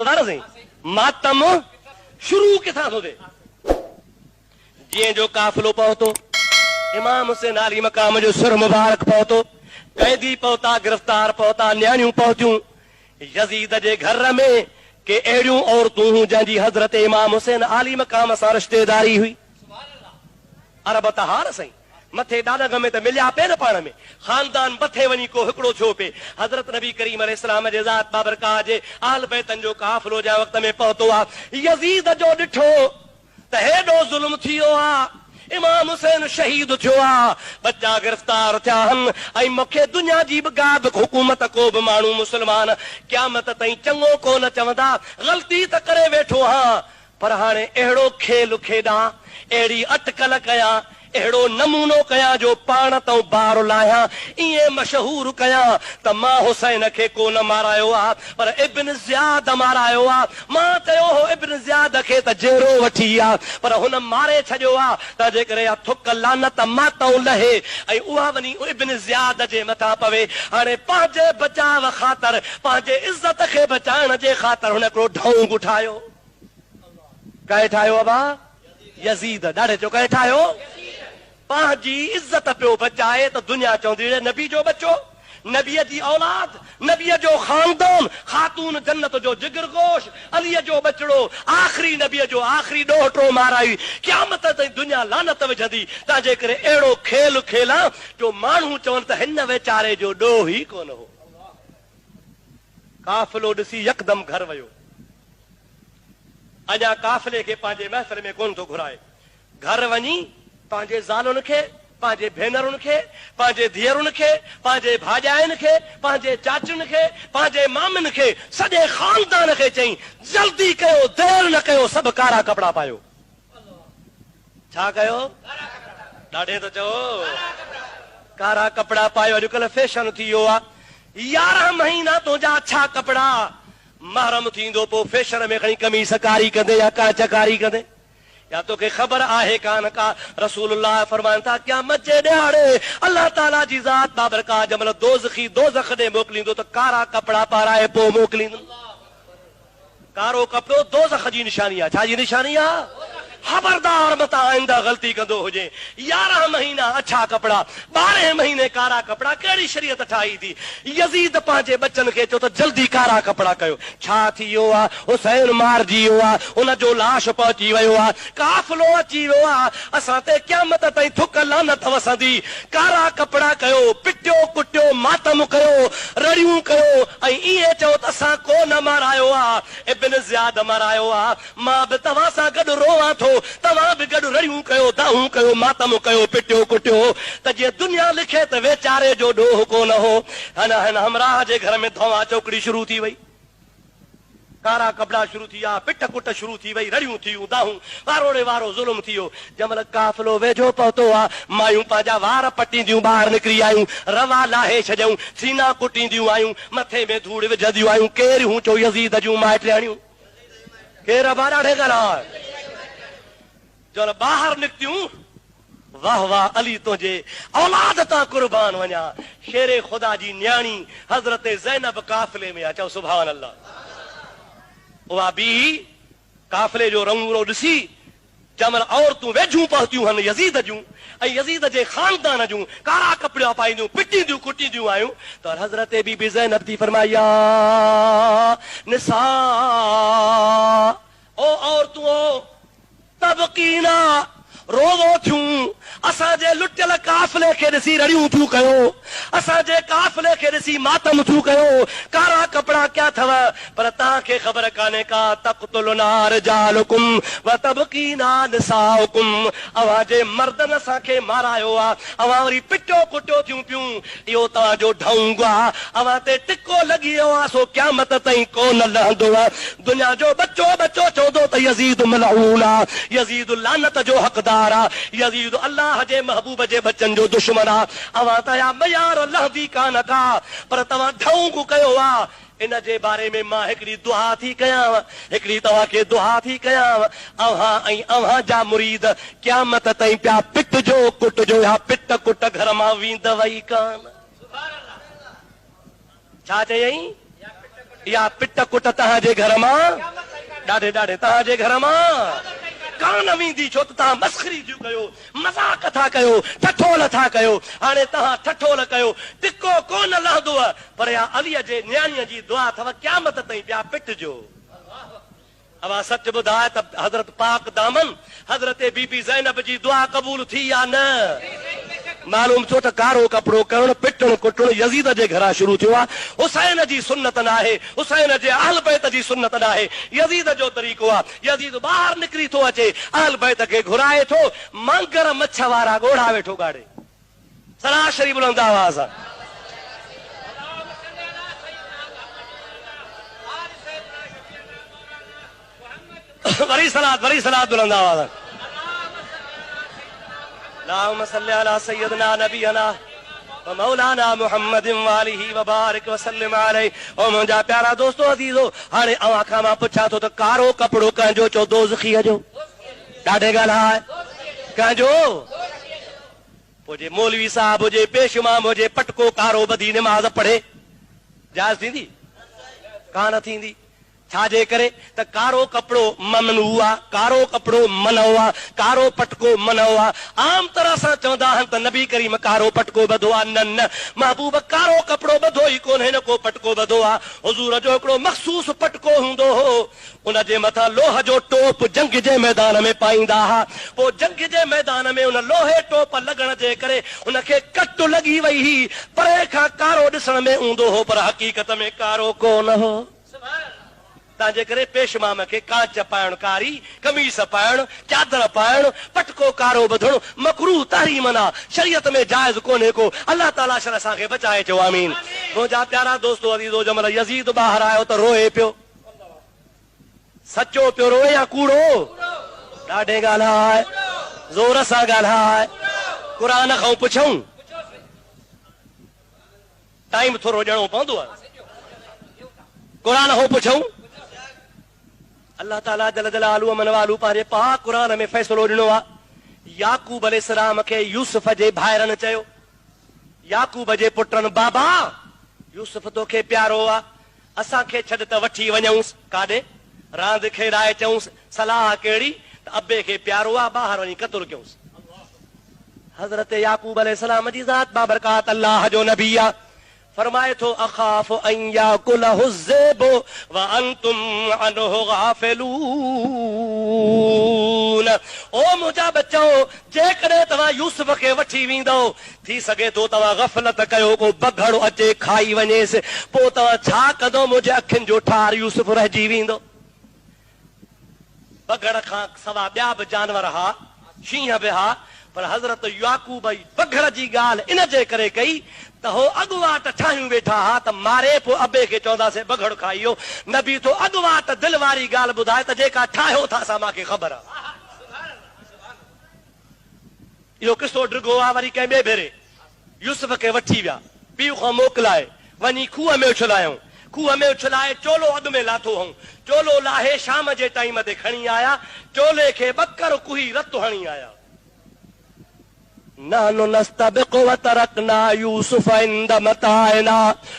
मातम शुरू किथां थो थिए? जीअं जो काफ़िलो पहुतो, इमाम हुसैन आली मक़ाम जो सुर मुबारक पहुतो, कैदी पहुता, गिरफ्तार पहुता, न्याणियूं पहुतियूं। यज़ीद जे घर में के अहिड़ियूं औरतूं हुयूं जंहिंजी हज़रत इमाम हुसैन आली मक़ाम सां रिश्तेदारी हुई। अरब तहार सही मथे ॾाॾा में त मिलिया पे न पाण में, खानदान मथे वञी को हिकिड़ो थियो पे। हज़रत नबी करीम अलैहिस्सलाम जे ज़ात बाबरकाह जे आल बैतन जो काफ़िलो जंहिं वक़्त में पहुतो आहे, यज़ीद जो ॾिठो त हेॾो ज़ुल्म थी वियो आहे, इमाम हुसैन शहीद थियो आहे, बच्चा गिरफ्तार थिया आहिनि, ऐं मूंखे दुनिया जी बि का बि हुकूमत को बि माण्हू मुस्लमान क़यामत ताईं चङो कोन चवंदा, ग़लती त करे वेठो हा, पर हाणे अहिड़ो खेल खेॾां, अहिड़ी अटकल कयां, अहिड़ो नमूनो कयां जो पाण तो बार लाहियां, ईअं मशहूर कयां त मां हुसैन खे कोन मारायो आहे, पर इब्न ज़ियाद मारायो आहे। मां चयो हो इब्न ज़ियाद खे त जेरो वठी आहे, पर हुन मारे छॾियो आहे, त जेकॾहिं थुक लानत मातऊं लहे ऐं उहा वञी इब्न ज़ियाद जे मथां पवे। हाणे पंहिंजे बचाव ख़ातिर, पंहिंजे इज़त खे बचाइण जे ख़ातिर हुन हिकिड़ो ढोंग ठाहियो। कंहिं ठाहियो अबा? यज़ीद। ॾाढे चो कंहिं ठाहियो? पंहिंजी इज़त पियो बचाए त दुनिया चवंदी नबी जो बच्चो, नबीअ जी औलाद, नबीअ जो खानदान, खातून जन्नत जो जिगरगोश, अलीअ जो बचड़ो, आख़िरी नबीअ जो आख़िरी ॾोहटो माराई, क़यामत ताईं दुनिया लानत विझंदी। तंहिंजे करे अहिड़ो खेल खेलां जो माण्हू चवनि त हिन वीचारे जो ॾोह ई कोन हो। काफ़िलो ॾिसी यकदम घर वियो, अञा काफ़िले खे पंहिंजे महफ़िल में कोन थो घुराए। घर वञी पंहिंजे ज़ालुनि खे, पंहिंजे भेनरुनि खे, पंहिंजे धीअरुनि खे, पंहिंजे भाॼाइनि खे, पंहिंजे चाचियुनि खे, पंहिंजे मामियुनि खे, सॼे खानदान खे चई जल्दी कयो, देर न कयो, सभु कारा कपिड़ा पायो। छा कयो? ॾाढे तो चओ कारा कपिड़ा पायो। अॼुकल्ह फैशन थी वियो आहे, 11 महीना तुंहिंजा अच्छा कपिड़ा, महरम थींदो पोइ फैशन में खणी कमीस कारी कंदे या कांच कारी कंदे। या तोखे ख़बर आहे कान का रसूलुल्लाह फरमाइनि था क़यामत जे ॾियारे अल्लाह ताला जी ज़ात बाबरकाह जंहिंमहिल दोज़खी दोज़ख ॾे मोकिलींदो त कारा कपिड़ा पाराए पोइ मोकिलींदो। कारो कपिड़ो दोज़ख जी निशानी आहे। छा जी निशानी आहे? खबरदार मता आइंदा गलती कंदो हुजे। 11 महीना अच्छा कपड़ा, 12 महीने कारा कपड़ा, कहिड़ी शरीयत ठाही थी? यज़ीद पंहिंजे बच्चन खे चयो त जल्दी कारा कपड़ा कयो। छा थी वियो आहे? हुसैन मारजी वियो आहे, हुनजो लाश पहुची वियो आहे, काफ़िलो अची वियो आहे, असां ते क़यामत ताईं थुक लानत वसंदी। कारा कपड़ा कयो, पिटियो कुटियो, मातम कयो, रड़ियूं कयो, ऐं ईअं चओ त असां कोन मारायो आहे, इब्न ज़ियाद मारायो आहे। मां बि तव्हां सां गॾु रोवां थो, तव्हां बि गॾु रड़ियूं कयो, दाहूं कयो, मातम कयो, पिटियो कुटियो, त जीअं दुनिया लिखे त वेचारे जो ॾोह कोन हो। हिन हमराह जे घर में धोवा चौकड़ी शुरू थी वई, कारा कपड़ा शुरू थी विया, पिट कुट शुरू थी वई, रड़ियूं थियूं, दाहूं, वारोड़े वारो ज़ुल्म थी वियो। जंहिंमहिल काफ़िलो वेझो पहुतो आहे, मायूं पंहिंजा वार पटींदियूं ॿाहिरि निकिरी आयूं, रवा लाहे छॾियऊं, सीना कुटींदियूं आयूं, मथे में धूड़ विझंदियूं आयूं। केरु हूं चो यज़ीद जूं माइटियाणियूं, केरु अबा ॾाढे ॻाल्हि जो ॿाहिरि निकितियूं। वाह वाह अली तुंहिंजे औलाद तां कुर्बान वञा। शेरे ख़ुदा जी न्याणी हज़रत ज़ैनब काफ़िले में आहे। चओ सुभान अल्लाह। उहा बि काफ़िले जो रंगूरो ॾिसी जंहिंमहिल औरतूं वेझूं पहुतियूं आहिनि यज़ीद जूं ऐं यज़ीद जे खानदान जूं, कारा कपिड़ा पाईंदियूं, पिटींदियूं कुटींदियूं आयूं, त हज़रत बीबी ज़ैनब थी फरमाई निसा ओ औरतूं तबकीना, रोवो थियूं, असांजे लुटियल काफ़िले खे ॾिसी रड़ियूं थियूं कयो, असांजे काफ़िले खे ॾिसी मातम थियूं कयो, कारा कपिड़ा क्या अथव, पर तव्हांखे ख़बर कान्हे का तक़्तुलुना रिजालुकुम व तबकीना निसाउकुम। अव्हां जे मर्दनि असांखे मारायो आहे, अव्हां वरी पिटियो कुटियो थियूं पियूं, इहो तव्हांजो ढंग आहे, अव्हां ते टिको लॻी वियो आहे, सो क़यामत ताईं कोन लहंदो आहे। दुनिया जो बच्चो बच्चो चवंदो त यज़ीद मलऊन आहे, यज़ीद लानत जो हक़दार आहे, यज़ीद अल्लाह जे महबूब जे बच्चन जो दुश्मन आहे। अव्हां तया मयार लहंदी कान का, पर तव्हां ढंग कयो आहे। इन जे बारे में मां हिकिड़ी दुआ थी कयांव, हिकिड़ी तव्हांखे दुआ थी कयांव। अव्हां ऐं अव्हां जा मुरीद क़यामत ताईं पिया पिटजो कुटजो, या पिट कुट घर मां वेंदव ई कान। छा चयईं? या पिट कुट तहांजे घर मां ॾाढे ॾाढे तहांजे घर मां कान वेंदी, छो त तव्हां मस्खरी थियूं कयो, मज़ाक था कयो, ठठोल था कयो। हाणे तव्हां ठठोल कयो, टिको कोन लहंदो, पर या अलीअ जे न्याणीअ जी दुआ अथव क़यामत ताईं पिया पिटजो। अवा सच ॿुधाए त हज़रत पाक दामन हज़रत बीबी ज़ैनब जी दुआ क़बूल थी या न? मालूम छो त कारो कपिड़ो करण पिटण कुटण यज़ीद जे घरां शुरू थियो आहे। हुसैन जी सुन्नत न आहे, हुसैन जे अहल बैत जी सुन्नत न आहे, यज़ीद जो तरीक़ो आहे। यज़ीद ॿाहिरि निकिरी थो अचे, अहल बैत खे घुराए थो, मांगर मच्छ वारा ॻोढ़ा वेठो ॻाड़े। सलाह शरीफ़ बुलंद आवाज़ आहे। वरी सलात बुलंद आवाज़ आहे। अल्लाहुम्मा सल्ली अला सय्यदना नबियना व मौलाना मुहम्मदिन व आलिहि व बारिक व सल्लिम अलैहि। ओ मुंहिंजा प्यारा दोस्तो अज़ीज़ो, हाणे अवां खां मां पुछां थो त कारो कपिड़ो कंहिंजो चो दोज़खीअ जो? ॾाढे ॻाल्हाए कंहिंजो? पोइ जे मौलवी साहब हुजे, पेश इमाम हुजे, पटको कारो ॿधी निमाज़ पढ़े, जाइज़ थींदी? कान थींदी। छाजे करे त कारो कपिड़ो ममनू आहे, कारो कपिड़ो मनो आहे, कारो पटको मनो आहे। आम तरह सां चवंदा आहिनि त नबी करीम कारो पटको ॿधो आहे। न न, महबूब कारो कपिड़ो ॿधो ई कोन्हे, न को पटको ॿधो आहे। हुज़ूर जो हिकिड़ो मख़सूस पटको हूंदो हो, उन जे मथां लोह जो टोप जंग जे मैदान में पाईंदा हुआ। पोइ जंग जे मैदान में उन लोहे टोप लॻण जे करे उनखे कट लॻी वई हुई, परे खां कारो ॾिसण में हूंदो हो, पर हक़ीक़त में कारो कोन हो। तंहिंजे करे पेशमाम खे कांच पाइण, कारी कमीस पाइण, चादर पाइण, पटको कारो ॿधणु मकरूह तहरीम न, शरीयत में जाइज़ कोन्हे को। अल्लाह ताला शर असांखे बचाए, चओ आमीन। मुंहिंजा प्यारा दोस्तो अज़ीज़ो, जमल यज़ीद ॿाहिरि आयो त रोए पियो, सचो पियो रोए या कूड़ो? ॾाढे ॻाल्हाए, ज़ोर सां ॻाल्हाए, क़ुरान खां पुछूं, टाइम थोरो ॾियणो पवंदो आहे, क़ुरान खां पुछूं। अल्लाह ताला जल जलालु मन वालू पंहिंजे पाक क़ुरान में फ़ैसिलो ॾिनो आहे। याकूब अलैहिस्सलाम खे यूसुफ जे भाइरनि चयो, याकूब जे पुटनि, बाबा यूसुफ तोखे प्यारो आहे, असांखे छॾ त वठी वञूंसि काॾे, रांदि खेॾाए चऊंसि। सलाह कहिड़ी त अबे खे प्यारो आहे, ॿाहिरि वञी क़तल कयूंसि। हज़रत याकूब अलैहिस्सलाम जी ज़ात बाबरकात अल्लाह जो नबी आहे। फरमाए थो, अखाफ अन याकुलहु ज़िबु व अंतुम अनहु गाफ़िलून। ओ मुंहिंजा बच्चो, जेकॾहिं तव्हां यूसुफ खे वठी वेंदो, थी सघे थो तव्हां गफ़लत कयो, को बघड़ अचे खाई वञेसि, पोइ तव्हां छा कंदो? मुंहिंजे अखियुनि जो ठार यूसुफ रहिजी वेंदो। बघड़ खां सवा ॿिया बि जानवर हा, शींहं बि हा, पर हज़रत याकूब बघड़ जी ॻाल्हि इन जे करे कई त हो अॻुवाट ठाहियूं वेठा हा त मारे, पोइ अबे खे चवंदासीं बघड़ खाइयो। नबी तो अॻुवाट दिलि वारी ॻाल्हि ॿुधाए त जेका ठाहियो था असां मूंखे ख़बर आहे। इहो किसो डिघो आहे। वरी कंहिं ॿिए भेरे यूसुफ खे वठी विया, पीउ खां मोकिलाए, वञी खूह में उछलायूं, खूह में उछलाए चोलो अॻु में लाथो हूं, चोलो लाहे शाम जे टाइम ते खणी आया, चोले खे ॿकर कुही रत हणी आया। नानो नस्तबिक़ु व तरकना यूसुफ इंद मताइना।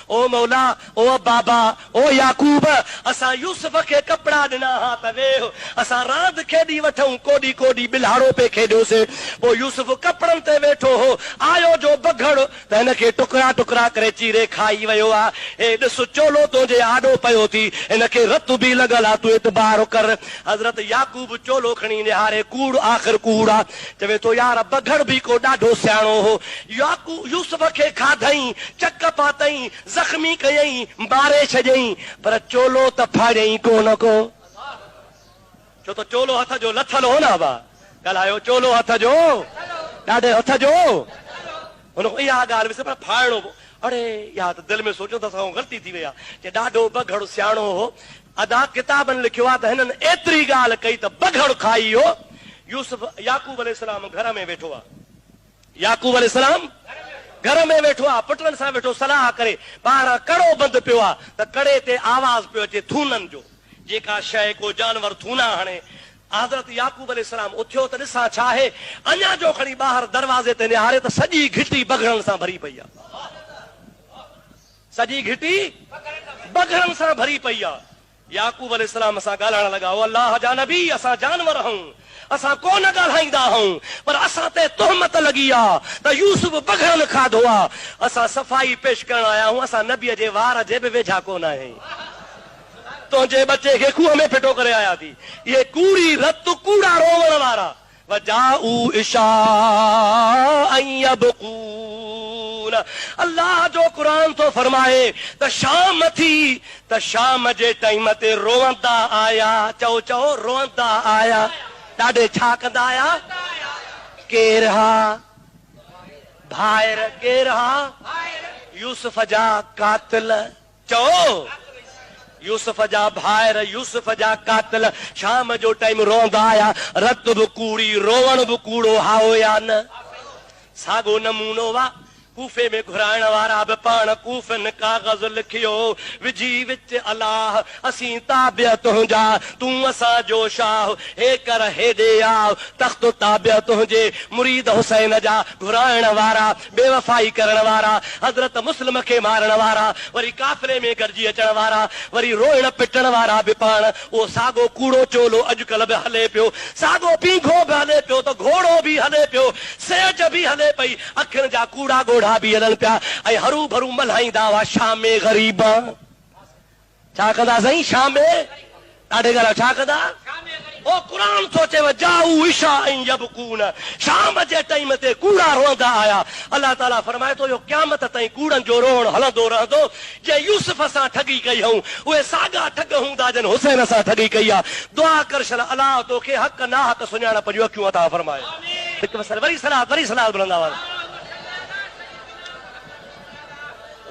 ओ मौला, ओ बाबा, ओ याकूब, असां यूसुफ खे कपड़ा ॾिना हा त वेह असां रांदि खेॾी वठूं, कोॾी कोॾी बिलाड़ो पे खेॾियोसीं। पोइ यूसुफ कपड़नि ते वेठो हो, आयो जो बघड़ त हिन खे टुकड़ा टुकड़ा करे चीरे खाई वियो आहे। हे ॾिस, चोलो तुंहिंजे आॾो पियो थी, हिन खे रत बि लॻल आहे, तूं एतबार कर। हज़रत याकूब चोलो खणी निहारे, कूड़ आख़िर कूड़ आहे। चवे थो, यार बघड़ बि को ॾाढो सियाणो हो। यूसुफ खे खाधई, चक पातई, ज़ख़्मी कयई, मारे छॾियई, पर चोलो त फाड़ियई कोन को। छो त चोलो हथ जो लथल हो न। बा ॻाल्हायो, चोलो हथ जो, ॾाढे हथ जो, हुन इहा ॻाल्हि विस, पर फाड़णो। अड़े या त दिलि में सोचियो त असां ग़लती थी वई आहे कि ॾाढो बघड़ सियाणो हो। अदा किताबनि लिखियो आहे त हिननि एतिरी ॻाल्हि कई त बघड़ खाई हो। यूसुफ याकूब अलैहिस्सलाम घर में वेठो आहे, याकूब अलैहिस्सलाम घर में वेठो आहे, पुटनि सां वेठो सलाह करे। ॿाहिरां कड़ो बंदि पियो आहे त कड़े ते आवाज़ पियो अचे थूननि जो, जेका शइ को जानवर थूना हणे। हज़रत याकूब अलैहिस्सलाम उथियो त ॾिसां छा आहे, अञा जो खणी ॿाहिरि दरवाज़े ते निहारे त सॼी घिटी बघड़नि सां भरी पई आहे, सजी घिटी बगरन सां भरी पई आहे। याकूब अलैहिस्सलाम सां ॻाल्हाइण लॻा, ओ अल्लाह जा नबी, असां जानवर आहियूं, असां कोन ॻाल्हाईंदा आहियूं, पर असां ते तोहमत लॻी आहे त यूसुफ बगरन खाधो आहे। असां सफ़ाई पेश करण आया आहियूं, असां नबीअ जे वार जे बि वेझा कोन आहियूं। तुंहिंजे बचे खे खूह में फिटो करे आया थी। ये कूड़ी रत कूड़ा रोवण वारा वजाऊ इशा यबकून। अल्लाह जो क़ुरान तो फरमाए त शाम थी त शाम जे टाइम ते रोवंदा आया। चओ चओ रोवंदा आया। ॾाढे छा कंदा आया? केर हा? भाइर। केर हा? यूसुफ जा कातिल। चओ यूसुफ जा भाइर, यूसुफ जा कातिल शाम जो टाइम रोंदा आया। रत बि कूड़ी, रोवण बि कूड़ो, हाओ या न? साॻो नमूनो वा कूफे में घुराइण वारा बि पाण कूफन कागज़ लिखियो विझी विच अलाह असीं ताबियत तुंहिंजा, तूं असां जो शाह। हे कर हेॾे आ तख़्त ताबियत तुंहिंजे। मुरीद हुसैन जा घुराइण वारा, बेवफ़ाई करण वारा, हज़रत मुस्लिम खे मारण वारा, वरी काफ़िले में गॾिजी अचण वारा, वरी रोइण पिटण वारा बि पाण। उहो साॻो कूड़ो चोलो अॼुकल्ह बि हले पियो। साॻो पींघो बि हले पियो त घोड़ो बि हले पियो, सेज बि हले पई, अखियुनि जा कूड़ा गोढ़ा बि हलनि पिया। ऐं हरू भरू मल्हाईंदा हुआ शामे ग़रीब। छा कंदा साईं? शामे ॾाढे ॻाल्हि छा कंदा? ओ क़ुरान थो चए जाऊ इशा ऐं यबकून। शाम जे टाइम ते कूड़ा रोंदा आया। अलाह ताला फरमाए थो, इहो क़यामत ताईं कूड़नि जो रोअण हलंदो रहंदो। जे यूसुफ सां ठगी कई हूं, उहे साॻा ठग हूंदा जिन हुसैन सां ठगी कई आहे। दुआ कर छल अलाह तोखे हक़ नाहक़ सुञाणप जूं अखियूं अता फरमाए। वरी सलात बुलंद आवाज़।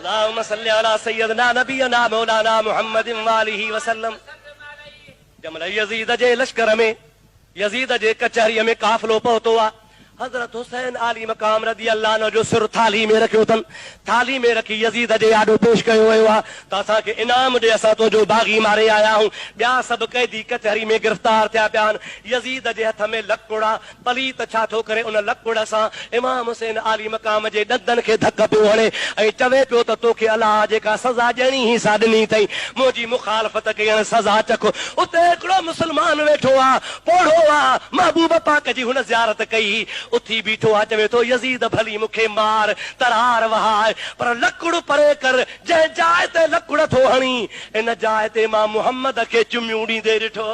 अल्लाहुम्मा सल्ली अला सय्यदना नबियना मौलाना मुहम्मदिन वालिही वसल्लम। जमल यजीद जे लश्कर में, यजीद जे कचहरीअ में काफ़िलो पहुतो आहे। हज़रत हुसैन आली मकाम रज़ी अल्लाह अन्हु जो सिर थाली में रखियो अथनि। थाली में रखी यजीद जे आॾो पेश कयो वियो आहे त असांखे इनाम ॾे, असां तुंहिंजो बाग़ी मारे आया आहियूं। ॿिया सभु कैदी कचहरी में गिरफ़्तार थिया पिया आहिनि। यजीद जे हथ में लकुड़ आहे। पलीत छा थो करे? उन लकुड़ सां इमाम हुसैन आली मकाम जे ॾंदनि खे धक पियो हणे ऐं चवे पियो त तोखे अलाह जेका सज़ा ॾियणी ही सा ॾिनी अथई, मुंहिंजी मुखालफ़त कई, हाणे सज़ा चख। उते हिकिड़ो मुस्लमान वेठो आहे, पोढ़ो आहे, महबूब पाक जी हुन ज़ियारत कई, उथी बीठो आहे, चवे थो यज़ीद भली मूंखे मार, तरार वहाए, पर लकुड़ परे कर। जंहिं जाइ ते लकुड़ थो हणी, इन जाइ ते मां मुहम्मद खे चुमियूं ॾींदे ॾिठो।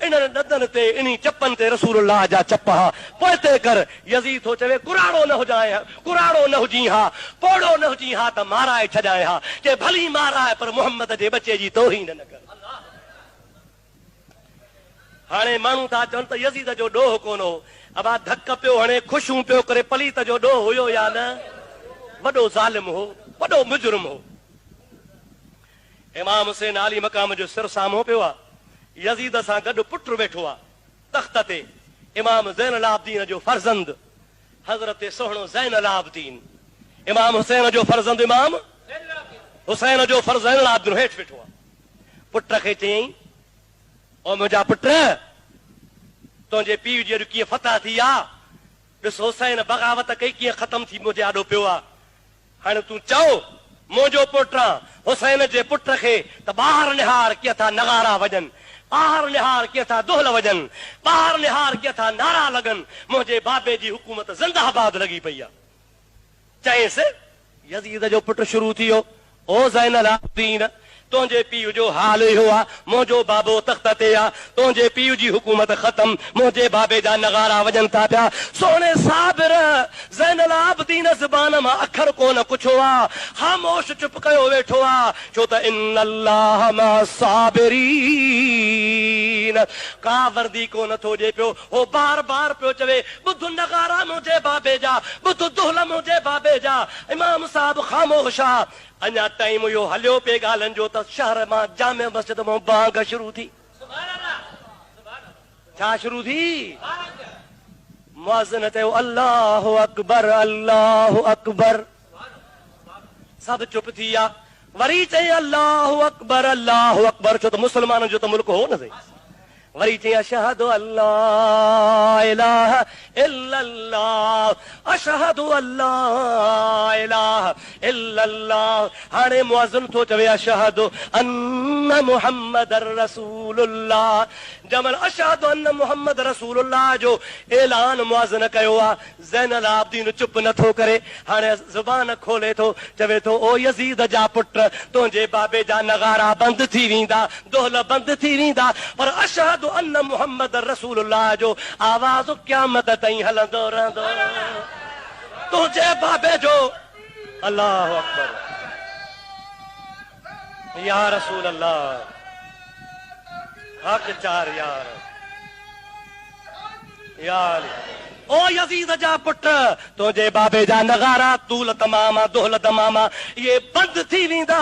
इन नदन ते, इन चपन ते रसूलुल्लाह जा चप हा। पोइते कर। यज़ीद थो चवे कुराड़ो न हुजाए, कुराड़ो न हुजी हा, पोड़ो न हुजी हा त माराए छॾाए हा। के भली माराए पर मुहम्मद जे बचे जी तौहीन न कर। हाणे माण्हू था चवनि त यज़ीद जो ॾोह कोन हो। अबा धक पियो हणे, ख़ुशूं पियो करे, पलीत जो ॾोह हुयो या न? वॾो ज़ालिम हो, वॾो मुजरिम हो। इमाम हुसैन आली मकाम जो सिर साम्हूं पियो आहे। यज़ीद सां गॾु पुटु वेठो आहे तख़्त ते, इमाम ज़ैनुल आबिदीन जो फर्ज़ंद हज़रत सोहणो ज़ैनुल आबिदीन। इमाम हुसैन जो फर्ज़ंद इमाम हुसैन जो फर्ज़ ज़ैनुल आबिदीन हेठि वेठो आहे। पुट खे चयईं, ओ मुंहिंजा पुट, तुंहिंजे पीउ जी अॼु कीअं फतह थी आहे। ॾिस हुसैन बग़ावत कई, कीअं ख़तम थी मुंहिंजे आॾो पियो आहे। हाणे तूं चओ मुंहिंजो पुटु आहे, हुसैन जे पुट खे त ॿाहिरि निहार कीअं था नगारा वॼनि, ॿाहिरि निहार कीअं था दोहल वॼनि, ॿाहिरि निहार कीअं था नारा लॻनि। मुंहिंजे बाबे जी हुकूमत ज़िंदाबाद लॻी पई आहे। चयईंसि, यज़ीद जो पुटु शुरू थी वियो, ओ ज़ैनुल आबिदीन, तुंहिंजे पीउ जो हाल इहो आहे, मुंहिंजो बाबो तख़्त ते आहे, तुंहिंजे पीउ जी हुकूमत ख़तम, मुंहिंजे बाबे जा नगारा वॼनि था पिया। सोने साबिर ज़ैनुल आबिदीन ज़बान मां अखर कोन कुछो आहे, ख़ामोश चुप कयो वेठो आहे, छो त इन्नल्लाह मा साबिरीन। का वर्दी कोन थो ॾे पियो। हो बार बार पियो चवे, ॿुध नगारा मुंहिंजे बाबे जा, ॿुध दुहल मुंहिंजे बाबे जा। इमाम साहिब ख़ामोश आहे। अञा टाइम इहो हलियो पे ॻाल्हियुनि जो त शहर मां जामे मस्जिद मां बांग शुरू थी। छा शुरू थी? मुअज़्ज़िन चयो अल्लाहु अकबर, अल्लाहु अकबर। सभु चुप थी विया। वरी चई अल्लाहु अकबर, अल्लाहु अकबर, छो त मुस्लमाननि जो त मुल्क हो न सही। वरी चई अशहदु अल्ला इलाहा इल्लल्लाह, अशहदु अल्ला इलाहा इल्लल्लाह। हाणे मुअज़्ज़िन थो चवे अशहदु अन्न मुहम्मदर रसूलुल्लाह। जमल अशहदु अन्न मुहम्मद रसूलुल्लाह जो ऐलान मुअज़्ज़िन कयो आहे, ज़ैनुल आबिदीन चुप नथो करे। हाणे ज़ुबान खोले थो, चवे थो ओ यज़ीद जा पुट, तुंहिंजे बाबे जा नगारा बंदि थी वेंदा, दोहल बंदि थी वेंदा, पर अशहदु अन्न मुहम्मद रसूलुल्लाह जो आवाज़ क़यामत ताईं हलंदो रहंदो। तुंहिंजे बाबे जो अल्लाहु अकबर या रसूल अल्लाह, हक चार यार यार। ओ यज़ीद जा पुट, तुंहिंजे बाबे जा नगारा तूल तमामा दोहल तमामा ये बंदि थी वेंदा,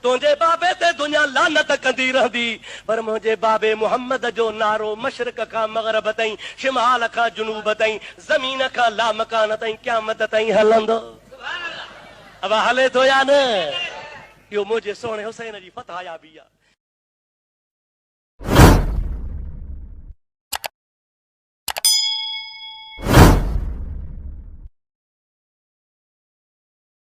तुंहिंजे बाबे ते दुनिया लानत कंदी रहंदी, पर मुंहिंजे बाबे मुहम्मद जो नारो मशरिक़ खां मग़रिब ताईं, शिमाल खां जुनूब ताईं, ज़मीन खां लामकान ताईं, क़यामत ताईं हलंदो। अब हले थो या न? इहो मुंहिंजे सोणे हुसैन जी फतह याबी आहे।